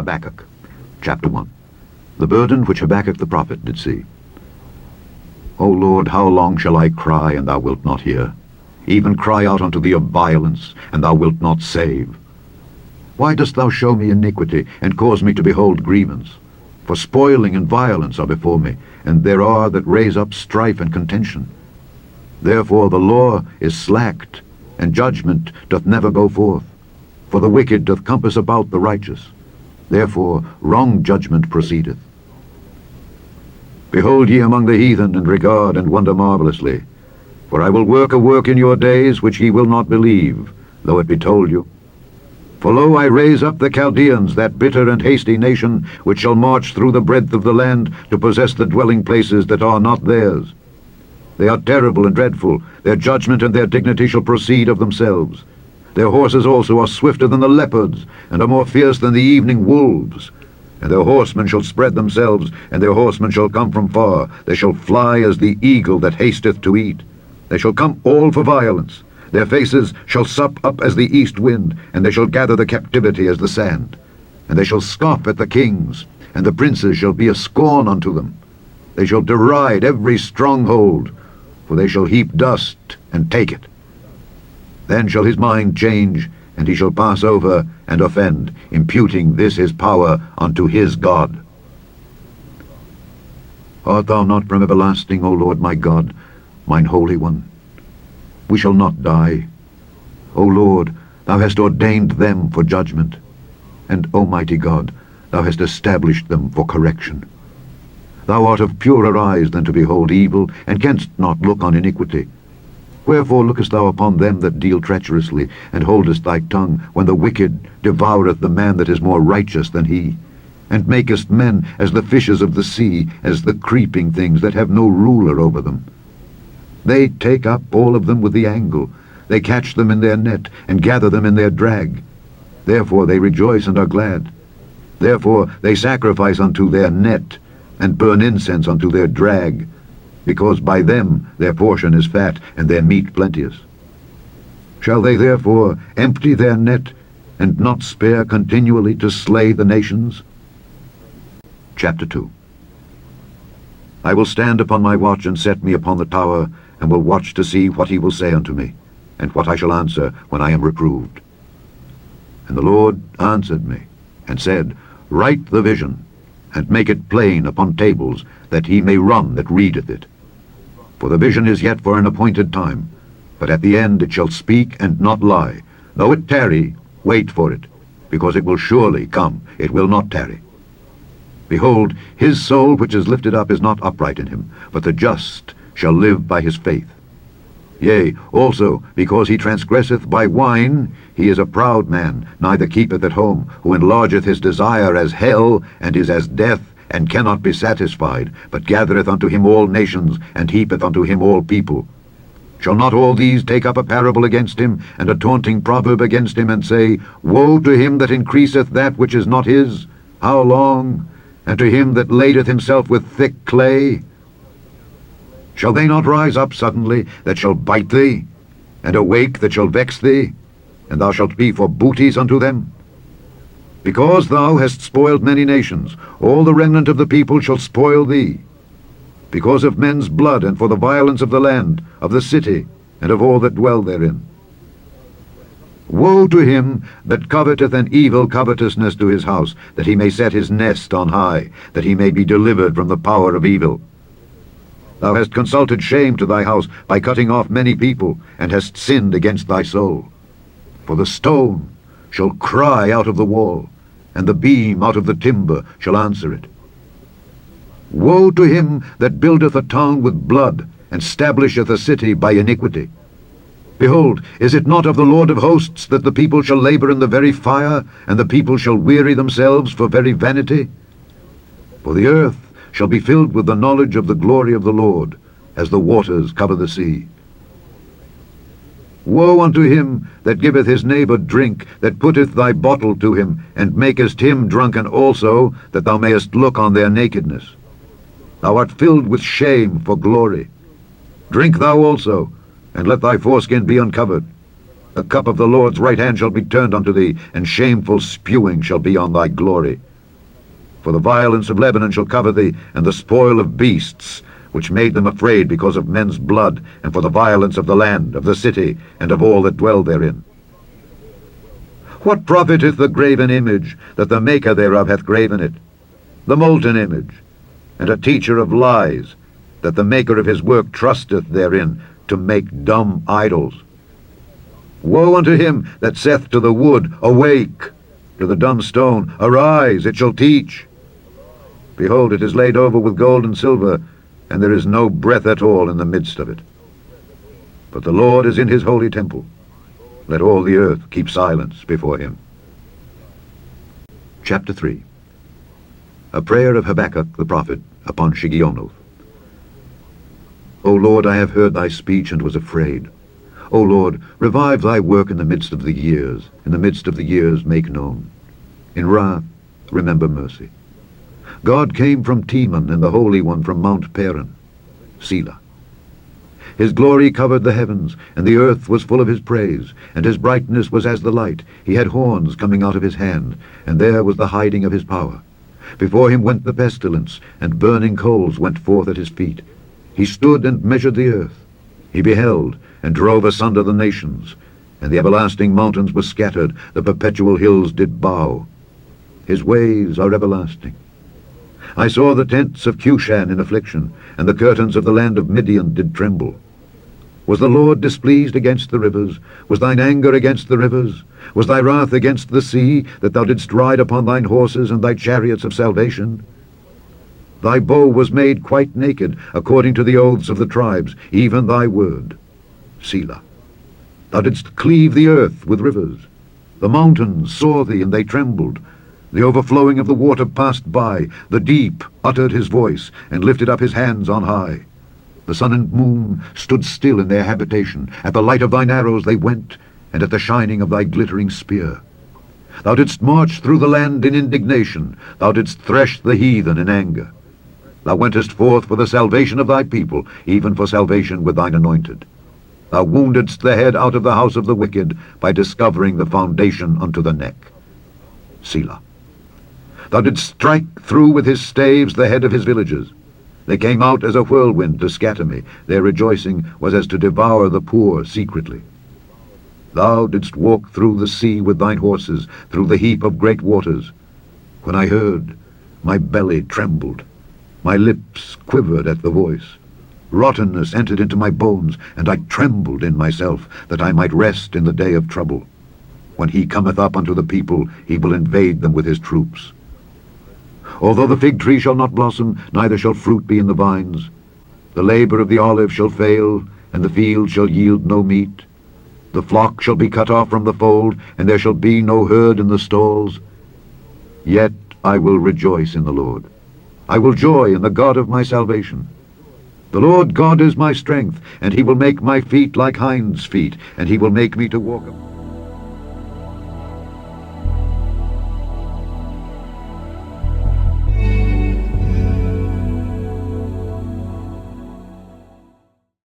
Habakkuk. Chapter 1. The burden which Habakkuk the prophet did see. O Lord, how long shall I cry, and thou wilt not hear? Even cry out unto thee of violence, and thou wilt not save. Why dost thou show me iniquity, and cause me to behold grievance? For spoiling and violence are before me, and there are that raise up strife and contention. Therefore the law is slacked, and judgment doth never go forth. For the wicked doth compass about the righteous. Therefore wrong judgment proceedeth. Behold ye among the heathen, and regard and wonder marvelously. For I will work a work in your days which ye will not believe, though it be told you. For lo, I raise up the Chaldeans, that bitter and hasty nation, which shall march through the breadth of the land, to possess the dwelling places that are not theirs. They are terrible and dreadful. Their judgment and their dignity shall proceed of themselves. Their horses also are swifter than the leopards, and are more fierce than the evening wolves. And their horsemen shall spread themselves, and their horsemen shall come from far. They shall fly as the eagle that hasteth to eat. They shall come all for violence. Their faces shall sup up as the east wind, and they shall gather the captivity as the sand. And they shall scoff at the kings, and the princes shall be a scorn unto them. They shall deride every stronghold, for they shall heap dust and take it. Then shall his mind change, and he shall pass over and offend, imputing this his power unto his God. Art thou not from everlasting, O Lord my God, mine Holy One? We shall not die. O Lord, thou hast ordained them for judgment, and, O mighty God, thou hast established them for correction. Thou art of purer eyes than to behold evil, and canst not look on iniquity. Wherefore lookest thou upon them that deal treacherously, and holdest thy tongue, when the wicked devoureth the man that is more righteous than he, and makest men as the fishes of the sea, as the creeping things that have no ruler over them? They take up all of them with the angle. They catch them in their net, and gather them in their drag. Therefore they rejoice and are glad. Therefore they sacrifice unto their net, and burn incense unto their drag, because by them their portion is fat, and their meat plenteous. Shall they therefore empty their net, and not spare continually to slay the nations? Chapter 2. I will stand upon my watch, and set me upon the tower, and will watch to see what he will say unto me, and what I shall answer when I am reproved. And the Lord answered me, and said, Write the vision, and make it plain upon tables, that he may run that readeth it. For the vision is yet for an appointed time, but at the end it shall speak and not lie. Though it tarry, wait for it, because it will surely come, it will not tarry. Behold, his soul which is lifted up is not upright in him, but the just shall live by his faith. Yea, also, because he transgresseth by wine, he is a proud man, neither keepeth at home, who enlargeth his desire as hell, and is as death, and cannot be satisfied, but gathereth unto him all nations, and heapeth unto him all people. Shall not all these take up a parable against him, and a taunting proverb against him, and say, Woe to him that increaseth that which is not his? How long? And to him that ladeth himself with thick clay? Shall they not rise up suddenly, that shall bite thee, and awake that shall vex thee, and thou shalt be for booties unto them? Because thou hast spoiled many nations, all the remnant of the people shall spoil thee, because of men's blood, and for the violence of the land, of the city, and of all that dwell therein. Woe to him that coveteth an evil covetousness to his house, that he may set his nest on high, that he may be delivered from the power of evil. Thou hast consulted shame to thy house by cutting off many people, and hast sinned against thy soul. For the stone shall cry out of the wall, and the beam out of the timber shall answer it. Woe to him that buildeth a town with blood, and stablisheth a city by iniquity. Behold, is it not of the Lord of hosts that the people shall labor in the very fire, and the people shall weary themselves for very vanity? For the earth shall be filled with the knowledge of the glory of the Lord, as the waters cover the sea. Woe unto him that giveth his neighbor drink, that putteth thy bottle to him, and makest him drunken also, that thou mayest look on their nakedness. Thou art filled with shame for glory. Drink thou also, and let thy foreskin be uncovered. The cup of the Lord's right hand shall be turned unto thee, and shameful spewing shall be on thy glory. For the violence of Lebanon shall cover thee, and the spoil of beasts, which made them afraid because of men's blood, and for the violence of the land, of the city, and of all that dwell therein. What profiteth the graven image, that the maker thereof hath graven it? The molten image, and a teacher of lies, that the maker of his work trusteth therein, to make dumb idols. Woe unto him that saith to the wood, Awake! To the dumb stone, Arise, it shall teach. Behold, it is laid over with gold and silver, and there is no breath at all in the midst of it. But the Lord is in his holy temple. Let all the earth keep silence before him. Chapter 3. A prayer of Habakkuk the prophet upon Shigionoth. O Lord, I have heard thy speech and was afraid. O Lord, revive thy work in the midst of the years. In the midst of the years make known. In wrath remember mercy. God came from Teman, and the Holy One from Mount Paran. Selah. His glory covered the heavens, and the earth was full of his praise, and his brightness was as the light. He had horns coming out of his hand, and there was the hiding of his power. Before him went the pestilence, and burning coals went forth at his feet. He stood and measured the earth. He beheld, and drove asunder the nations, and the everlasting mountains were scattered, the perpetual hills did bow. His ways are everlasting. I saw the tents of Cushan in affliction, and the curtains of the land of Midian did tremble. Was the Lord displeased against the rivers? Was thine anger against the rivers? Was thy wrath against the sea, that thou didst ride upon thine horses and thy chariots of salvation? Thy bow was made quite naked, according to the oaths of the tribes, even thy word. Selah. Thou didst cleave the earth with rivers. The mountains saw thee, and they trembled. The overflowing of the water passed by. The deep uttered his voice, and lifted up his hands on high. The sun and moon stood still in their habitation. At the light of thine arrows they went, and at the shining of thy glittering spear. Thou didst march through the land in indignation. Thou didst thresh the heathen in anger. Thou wentest forth for the salvation of thy people, even for salvation with thine anointed. Thou woundedst the head out of the house of the wicked, by discovering the foundation unto the neck. Selah. Thou didst strike through with his staves the head of his villages. They came out as a whirlwind to scatter me. Their rejoicing was as to devour the poor secretly. Thou didst walk through the sea with thine horses, through the heap of great waters. When I heard, my belly trembled. My lips quivered at the voice. Rottenness entered into my bones, and I trembled in myself, that I might rest in the day of trouble. When he cometh up unto the people, he will invade them with his troops. Although the fig tree shall not blossom, neither shall fruit be in the vines, the labor of the olive shall fail, and the field shall yield no meat. The flock shall be cut off from the fold, and there shall be no herd in the stalls. Yet I will rejoice in the Lord. I will joy in the God of my salvation. The Lord God is my strength, and he will make my feet like hinds' feet, and he will make me to walk upon